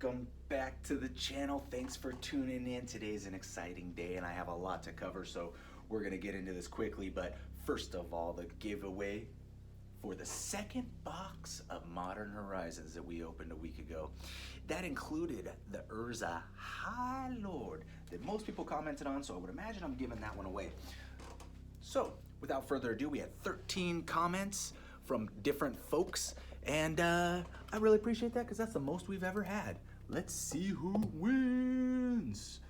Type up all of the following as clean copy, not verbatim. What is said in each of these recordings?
welcome back to the channel. Thanks for tuning in. Today's an exciting day and I have a lot to cover, so we're gonna get into this quickly. But first of all, the giveaway for the second box of Modern Horizons that we opened a week ago. That included the Urza High Lord that most people commented on, so I would imagine I'm giving that one away. So without further ado, we had 13 comments from different folks, and I really appreciate that because that's the most we've ever had. Let's see who wins.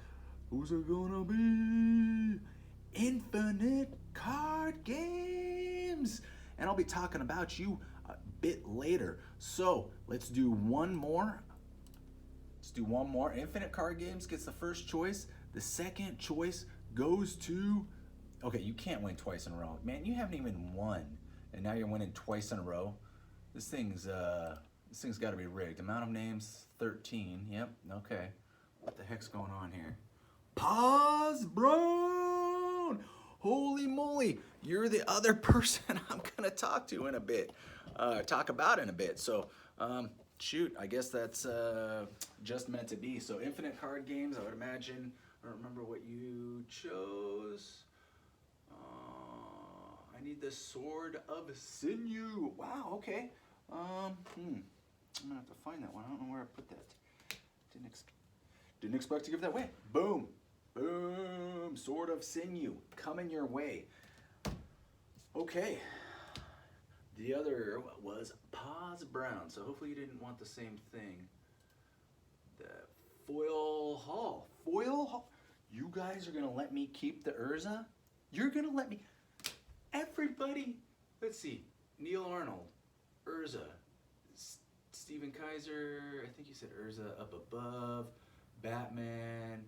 Who's it gonna be? Infinite Card Games. And I'll be talking about you a bit later. So let's do one more. Infinite Card Games gets the first choice. The second choice goes to, okay, you can't win twice in a row. Man, you haven't even won, and now you're winning twice in a row. This thing's got to be rigged. Amount of names, 13. Yep, okay. What the heck's going on here? Pause Brown! Holy moly, you're the other person I'm gonna talk to in a bit, talk about in a bit. So, shoot, I guess that's just meant to be. So Infinite Card Games, I would imagine, I don't remember what you chose. I need the Sword of Sinew. Wow, okay. I'm gonna have to find that one. I don't know where I put that. Didn't expect to give that away. Boom. Boom. Sword of Sinew coming your way. Okay. The other was Pause Brown. So hopefully you didn't want the same thing. The Foil Hall. Foil Hall. You guys are gonna let me keep the Urza? You're gonna let me. Everybody. Let's see. Neil Arnold. Urza. Steven Kaiser. I think you said Urza up above. Batman.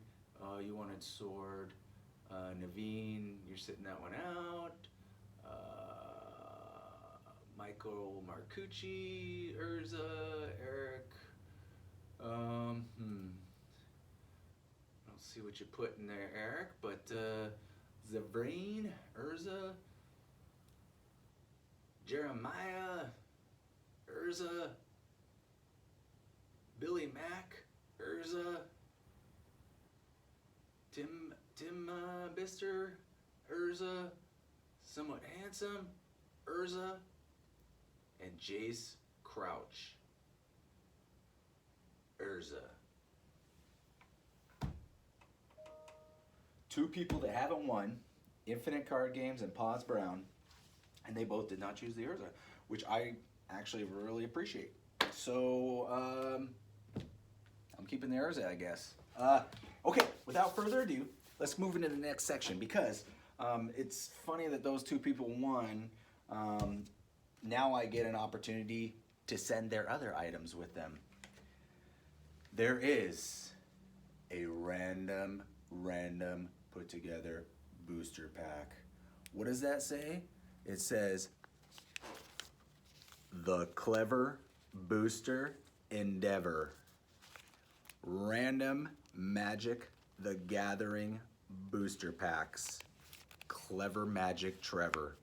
You wanted Sword. Naveen, you're sitting that one out. Michael Marcucci, Urza, Eric. I don't see what you put in there, Eric, but Eldraine, Urza, Jeremiah, Urza, Billy Mack, Urza, Tim Bister, Urza, Somewhat Handsome, Urza, and Jace Crouch, Urza. Two people that haven't won, Infinite Card Games and Pause Brown, and they both did not choose the Urza, which I actually really appreciate. So, I'm keeping the Urza, I guess. Okay, without further ado, let's move into the next section because it's funny that those two people won. Now I get an opportunity to send their other items with them. There is a random put together booster pack. What does that say? It says, The Clever Booster Endeavor. Random Magic the Gathering booster packs. Clever Magic Trevor.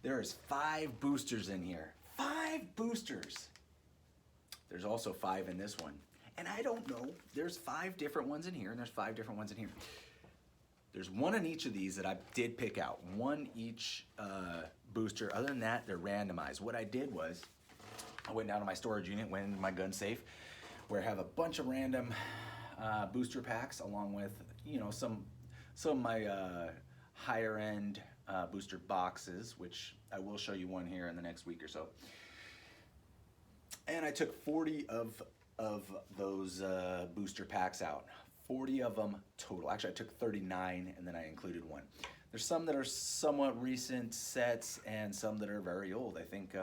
There's 5 boosters in here. 5 boosters. There's also 5 in this one. And I don't know, there's 5 different ones in here, and there's 5 different ones in here. There's one in each of these that I did pick out. One each booster. Other than that, they're randomized. What I did was, I went down to my storage unit, went into my gun safe, where I have a bunch of random booster packs, along with, you know, some of my higher end booster boxes, which I will show you one here in the next week or so. And I took 40 of those booster packs out. 40 of them total. Actually, I took 39 and then I included one. There's some that are somewhat recent sets and some that are very old. I think,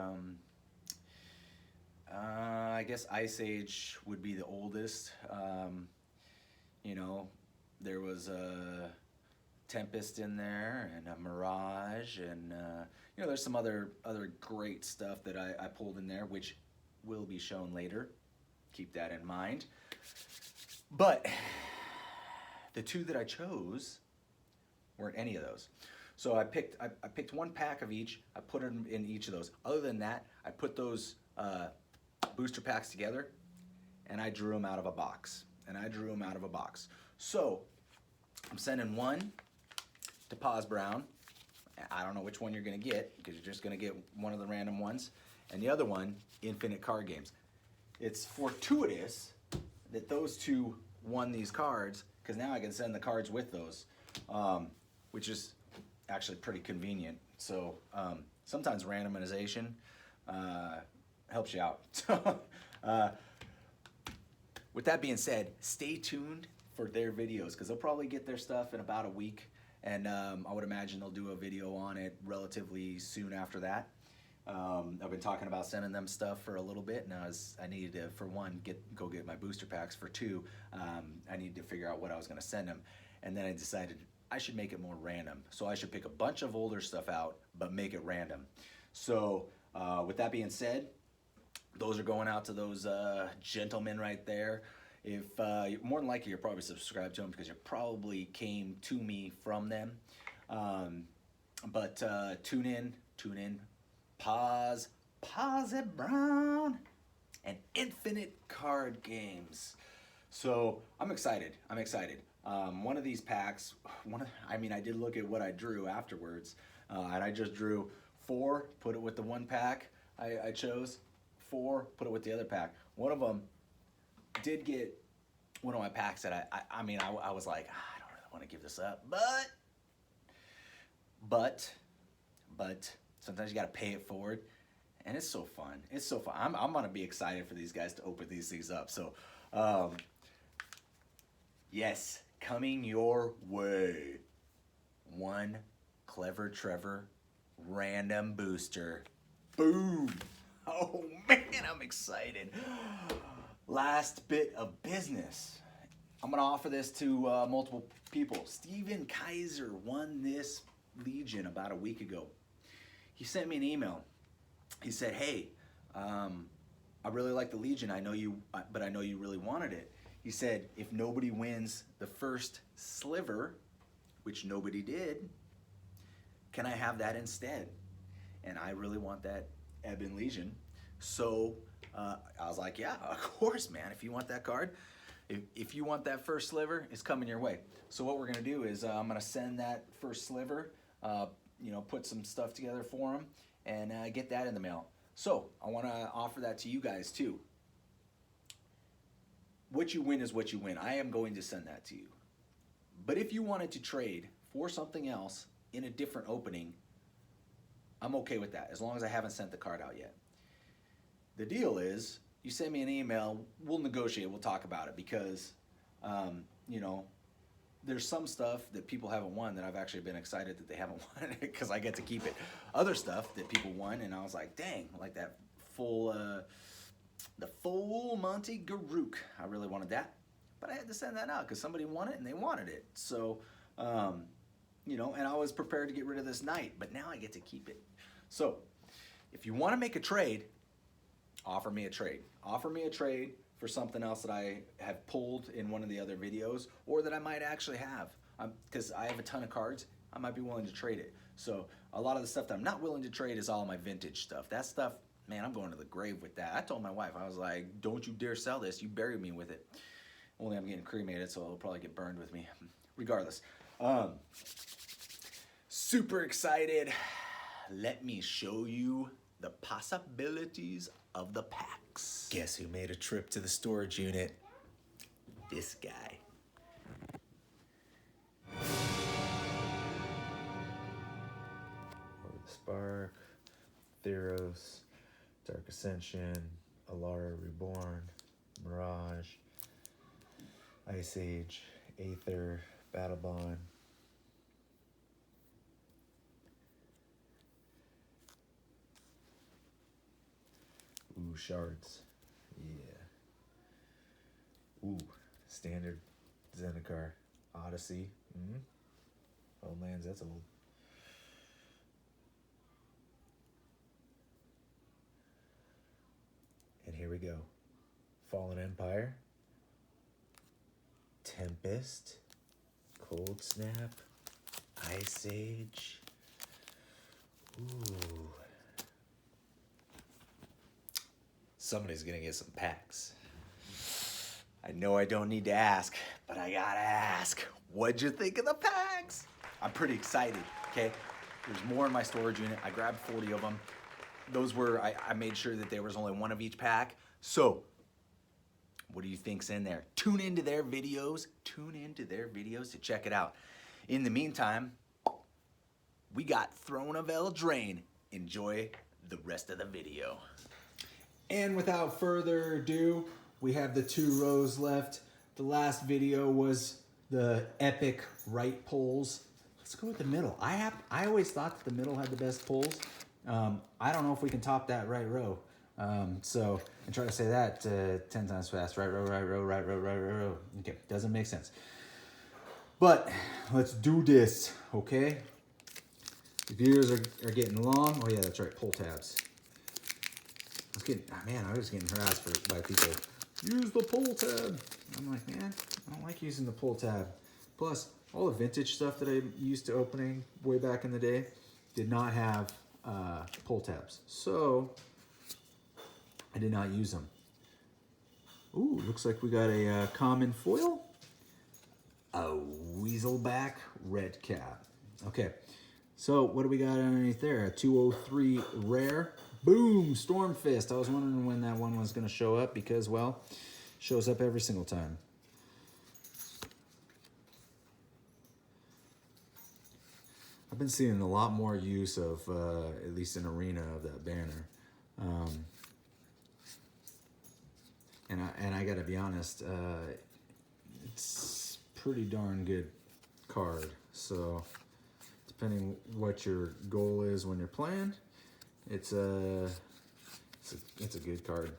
I guess Ice Age would be the oldest. You know, there was a Tempest in there and a Mirage, and you know, there's some other great stuff that I pulled in there, which will be shown later. Keep that in mind. But the 2 that I chose weren't any of those. So I picked one pack of each. I put them in each of those. Other than that, I put those booster packs together, and I drew them out of a box. So I'm sending one to Paz Brown. I don't know which one you're gonna get, because you're just gonna get one of the random ones, and the other one, Infinite Card Games. It's fortuitous that those two won these cards, because now I can send the cards with those, which is actually pretty convenient. So sometimes randomization helps you out. With that being said, stay tuned for their videos, because they'll probably get their stuff in about a week, and I would imagine they'll do a video on it relatively soon after that. I've been talking about sending them stuff for a little bit, and I needed to, for one, go get my booster packs. For two, I needed to figure out what I was going to send them, and then I decided I should make it more random. So I should pick a bunch of older stuff out, but make it random. So with that being said, those are going out to those gentlemen right there. If more than likely you're probably subscribed to them, because you probably came to me from them. But tune in. Paz it Brown, and Infinite Card Games. So I'm excited. One of these packs, I did look at what I drew afterwards, and I just drew 4, put it with the one pack I chose, 4, put it with the other pack. One of them did get one of my packs that I was like, I don't really want to give this up, but sometimes you got to pay it forward, and it's so fun. I'm gonna be excited for these guys to open these things up. So, yes, coming your way, one Clever Trevor random booster. Boom! Oh man, I'm excited. Last bit of business. I'm gonna offer this to multiple people. Steven Kaiser won this Legion about a week ago. He sent me an email. He said, hey, I really like the Legion. But I know you really wanted it. He said, if nobody wins the first sliver, which nobody did, can I have that instead? And I really want that Ebon Legion. So I was like, yeah, of course, man. If you want that card, if you want that first sliver, it's coming your way. So what we're gonna do is I'm gonna send that first sliver, put some stuff together for him, and get that in the mail. So I want to offer that to you guys too. What you win is what you win. I am going to send that to you. But if you wanted to trade for something else in a different opening, I'm okay with that, as long as I haven't sent the card out yet. The deal is, you send me an email, we'll negotiate, we'll talk about it, because there's some stuff that people haven't won that I've actually been excited that they haven't won, because I get to keep it. Other stuff that people won, and I was like, dang, like that the full Monty Garuk. I really wanted that, but I had to send that out because somebody won it and they wanted it. So, and I was prepared to get rid of this knight, but now I get to keep it. So, if you want to make a trade, offer me a trade. Offer me a trade for something else that I have pulled in one of the other videos, or that I might actually have, because I have a ton of cards. I might be willing to trade it. So a lot of the stuff that I'm not willing to trade is all my vintage stuff. That stuff, man, I'm going to the grave with that. I told my wife, I was like, don't you dare sell this. You bury me with it. Only I'm getting cremated, so it'll probably get burned with me. Regardless. Super excited. Let me show you the possibilities of the packs. Guess who made a trip to the storage unit? This guy. Spark, Theros, Dark Ascension, Alara Reborn, Mirage, Ice Age, Aether, Battle Bond. Ooh, shards. Yeah. Ooh, standard Zendikar. Odyssey. Homelands, that's old. And here we go. Fallen Empire. Tempest. Cold Snap. Ice Age. Ooh. somebody's gonna get some packs. I know I don't need to ask, but I gotta ask. What'd you think of the packs? I'm pretty excited, okay? There's more in my storage unit. I grabbed 40 of them. Those were, I made sure that there was only one of each pack. So, what do you think's in there? Tune into their videos to check it out. In the meantime, we got Throne of Eldraine. Enjoy the rest of the video. And without further ado, we have the 2 rows left. The last video was the epic right pulls. Let's go with the middle. I always thought that the middle had the best pulls. I don't know if we can top that right row. So, and try to say that 10 times fast. Right row, right row, right row, right row, right row. Okay, doesn't make sense. But let's do this, okay? The viewers are getting long. Oh yeah, that's right, pull tabs. I was getting harassed by people. Use the pull tab. I'm like, man, I don't like using the pull tab. Plus, all the vintage stuff that I used to opening way back in the day did not have pull tabs. So, I did not use them. Ooh, looks like we got a common foil. A Weaselback red cap. Okay, so what do we got underneath there? A 203 rare. Boom, Stormfist. I was wondering when that one was going to show up because, well, shows up every single time. I've been seeing a lot more use of, at least in Arena, of that banner. And I got to be honest, it's pretty darn good card. So, depending what your goal is when you're playing, it's a good card.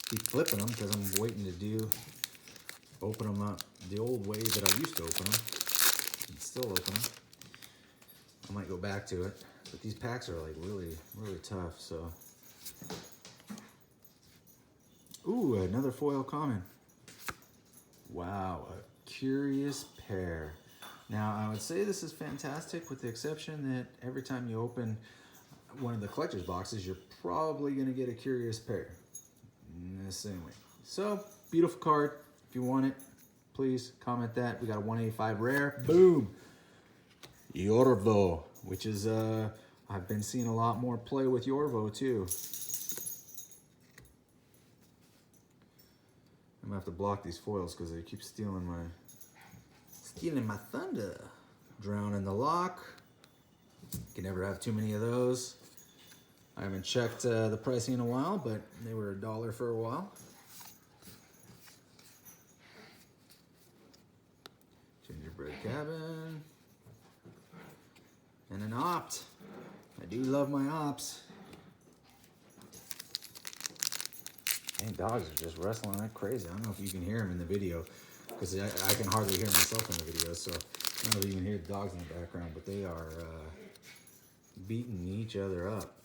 Keep flipping them because I'm waiting to open them up the old way that I used to open them. And still open them. I might go back to it, but these packs are like really, really tough. So, ooh, another foil common. Wow, a Curious Pair. Now, I would say this is fantastic with the exception that every time you open one of the collector's boxes, you're probably going to get a Curious Pair. In the same way. So, beautiful card. If you want it, please comment that. We got a 185 rare. Boom! Yorvo, which is, I've been seeing a lot more play with Yorvo too. I'm gonna have to block these foils because they keep stealing my thunder. Drown in the Lock. Can never have too many of those. I haven't checked the pricing in a while, but they were $1 for a while. Gingerbread Cabin. And an Opt. I do love my Opts. And dogs are just wrestling like crazy. I don't know if you can hear them in the video, because I can hardly hear myself in the video, so I don't know if you can hear the dogs in the background, but they are beating each other up.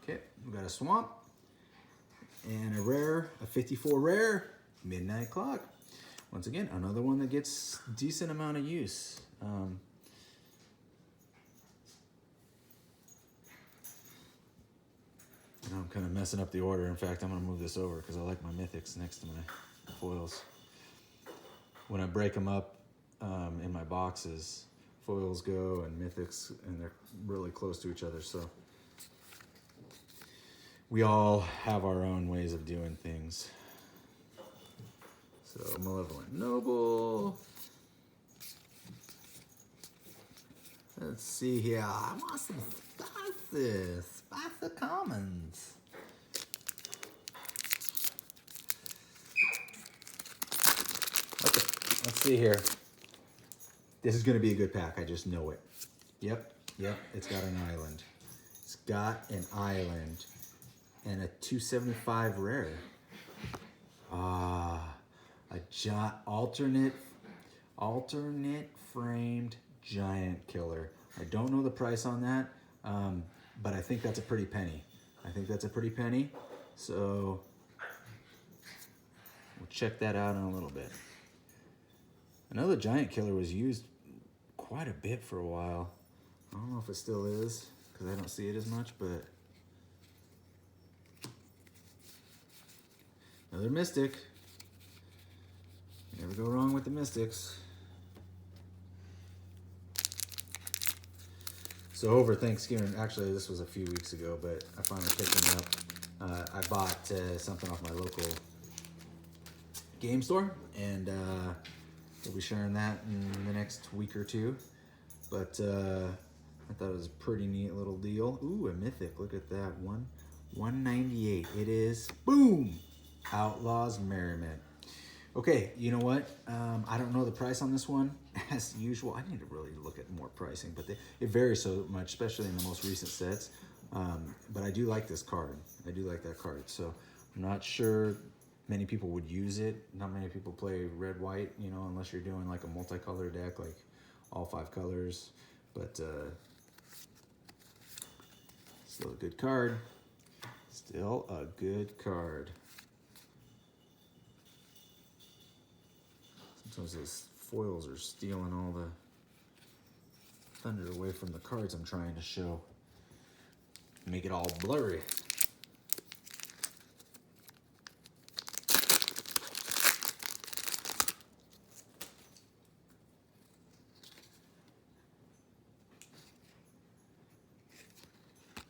Okay, we got a Swamp, and a rare, a 54 rare, Midnight Clock. Once again, another one that gets decent amount of use. I'm kind of messing up the order. In fact, I'm going to move this over because I like my mythics next to my foils. When I break them up in my boxes, foils go and mythics, and they're really close to each other. So we all have our own ways of doing things. So Malevolent Noble. Let's see here. I want some spices. Spicy commons. Okay, let's see here. This is going to be a good pack. I just know it. Yep, it's got an island. It's got an island. And a 275 rare. A alternate framed giant killer. I don't know the price on that, but I think that's a pretty penny. So we'll check that out in a little bit. I know the giant killer was used quite a bit for a while. I don't know if it still is, because I don't see it as much, but Another Mystic. You never go wrong with the Mystics. So over Thanksgiving, actually this was a few weeks ago, but I finally picked them up. I bought something off my local game store, and we'll be sharing that in the next week or two. But I thought it was a pretty neat little deal. Ooh, a Mythic, look at that, 198. It is, boom, Outlaws Merriment. Okay, you know what? I don't know the price on this one. As usual, I need to really look at more pricing, but it varies so much, especially in the most recent sets. But I do like this card. I do like that card. So I'm not sure many people would use it. Not many people play red-white, you know, unless you're doing like a multicolor deck, like all 5 colors. But still a good card. Still a good card. Sometimes those foils are stealing all the thunder away from the cards I'm trying to show. Make it all blurry.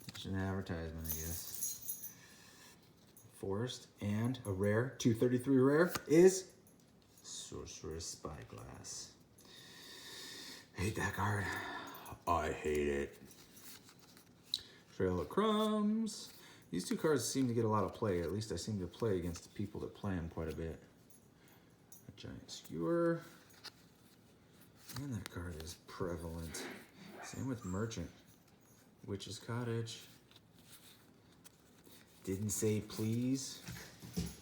It's an advertisement, I guess. Forest and a rare, 233 rare, is Sorcerer's Spyglass. Hate that card. I hate it. Trail of Crumbs. These two cards seem to get a lot of play. At least I seem to play against the people that play them quite a bit. A Giant Skewer. And that card is prevalent. Same with Merchant. Witch's Cottage. Didn't say please.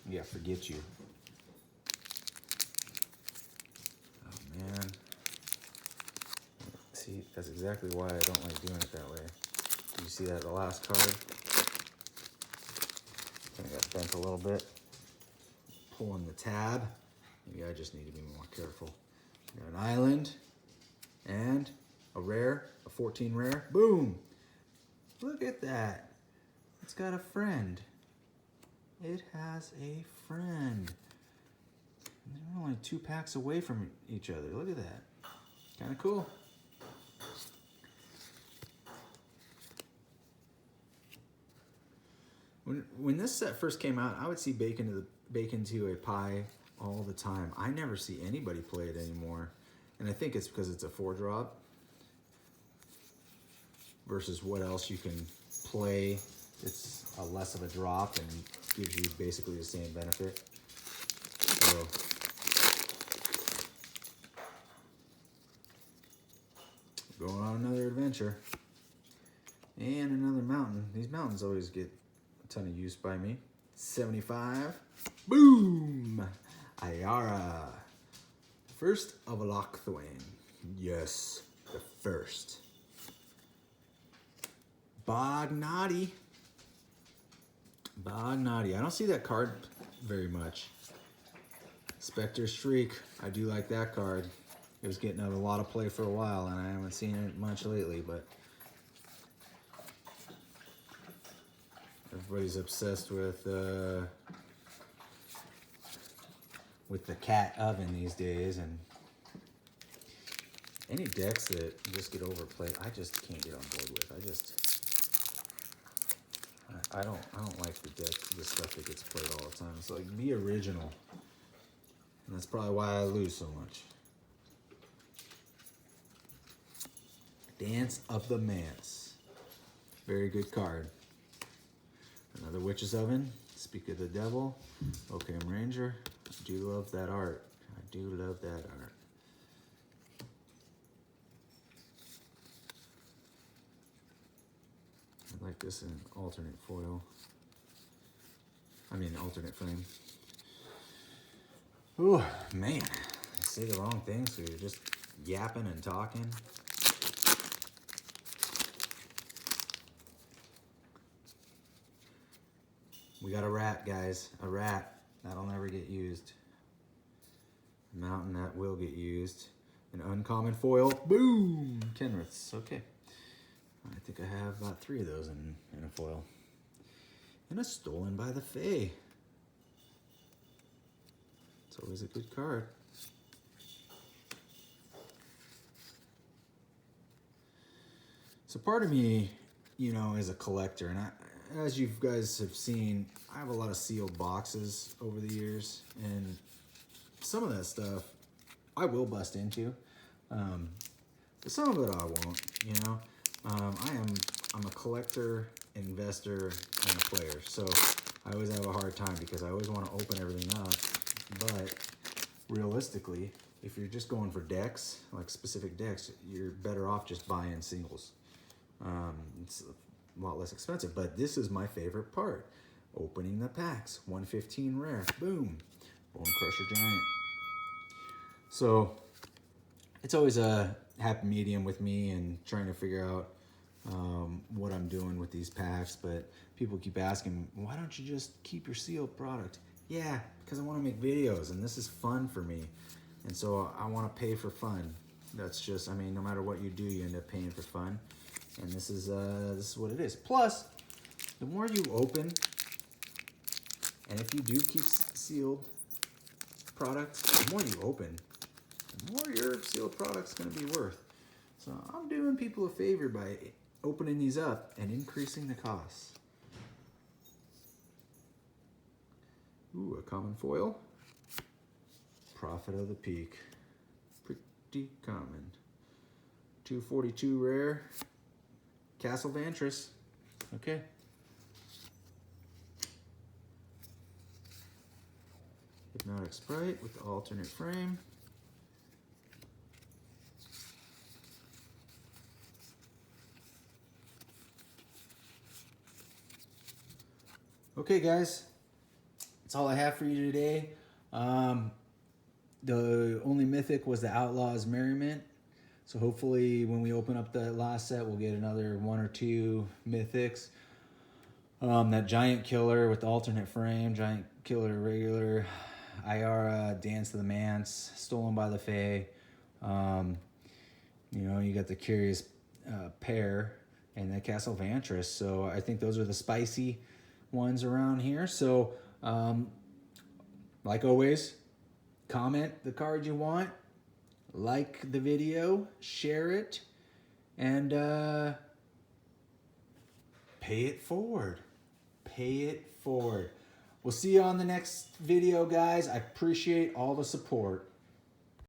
Yeah, forget you. Oh man. See, that's exactly why I don't like doing it that way. You see that the last card? Kind of got bent a little bit. Pulling the tab. Maybe I just need to be more careful. Got an island and a rare, a 14 rare. Boom! Look at that. It's got a friend. It has a friend. They're only 2 packs away from each other. Look at that. Kind of cool. When this set first came out, I would see bacon to a pie all the time. I never see anybody play it anymore. And I think it's because it's a 4-drop versus what else you can play. It's a less of a drop and gives you basically the same benefit. So going on another adventure. And another mountain. These mountains always get a ton of use by me. 75. Boom! Ayara. First of Lochthwain. Yes, the first. Bognati. Bognati. I don't see that card very much. Spectre Shriek. I do like that card. It was getting a lot of play for a while, and I haven't seen it much lately, but everybody's obsessed with the cat oven these days, and any decks that just get overplayed, I just can't get on board with. I don't like the stuff that gets played all the time. It's like, be original. And that's probably why I lose so much. Dance of the Manse. Very good card. Another Witch's Oven. Speak of the Devil. Okay, Ranger. I do love that art. I do love that art. I like this in alternate foil. I mean, alternate frame. Ooh, man. I say the wrong things, so you're just yapping and talking. We got a rat, guys. A rat. That'll never get used. A mountain that will get used. An uncommon foil. Boom! Kenriths. Okay. I think I have about 3 of those in a foil. And a Stolen by the Fae. It's always a good card. So part of me, you know, is a collector, and as you guys have seen, I have a lot of sealed boxes over the years, and some of that stuff I will bust into, but some of it I won't. You know, I'm a collector, investor, and a player, so I always have a hard time because I always want to open everything up, but realistically, if you're just going for decks, like specific decks, you're better off just buying singles. It's a lot less expensive, but this is my favorite part. Opening the packs. 115 rare. Boom. Bone Crusher Giant. So it's always a happy medium with me and trying to figure out what I'm doing with these packs, but people keep asking, why don't you just keep your sealed product? Yeah, because I want to make videos, and this is fun for me, and so I want to pay for fun. That's just, I mean, no matter what you do, you end up paying for fun, and this is what it is. Plus, the more you open, and if you do keep sealed products, the more you open, the more your sealed product's going to be worth. So I'm doing people a favor by opening these up and increasing the costs. Ooh, a common foil. Prophet of the Peak. Pretty common. 242 rare. Castle Vantris. Okay. Hypnotic Sprite with the alternate frame. Okay, guys. That's all I have for you today. The only mythic was the Outlaw's Merriment. So hopefully when we open up that last set, we'll get another 1 or 2 mythics. That Giant Killer with the alternate frame, Giant Killer regular, Iara, Dance of the Manse, Stolen by the Fae. You know, you got the Curious Pair and the Castle Vantris. So I think those are the spicy ones around here. So like always, comment the card you want, like the video, share it, and pay it forward. Pay it forward. We'll see you on the next video, guys. I appreciate all the support.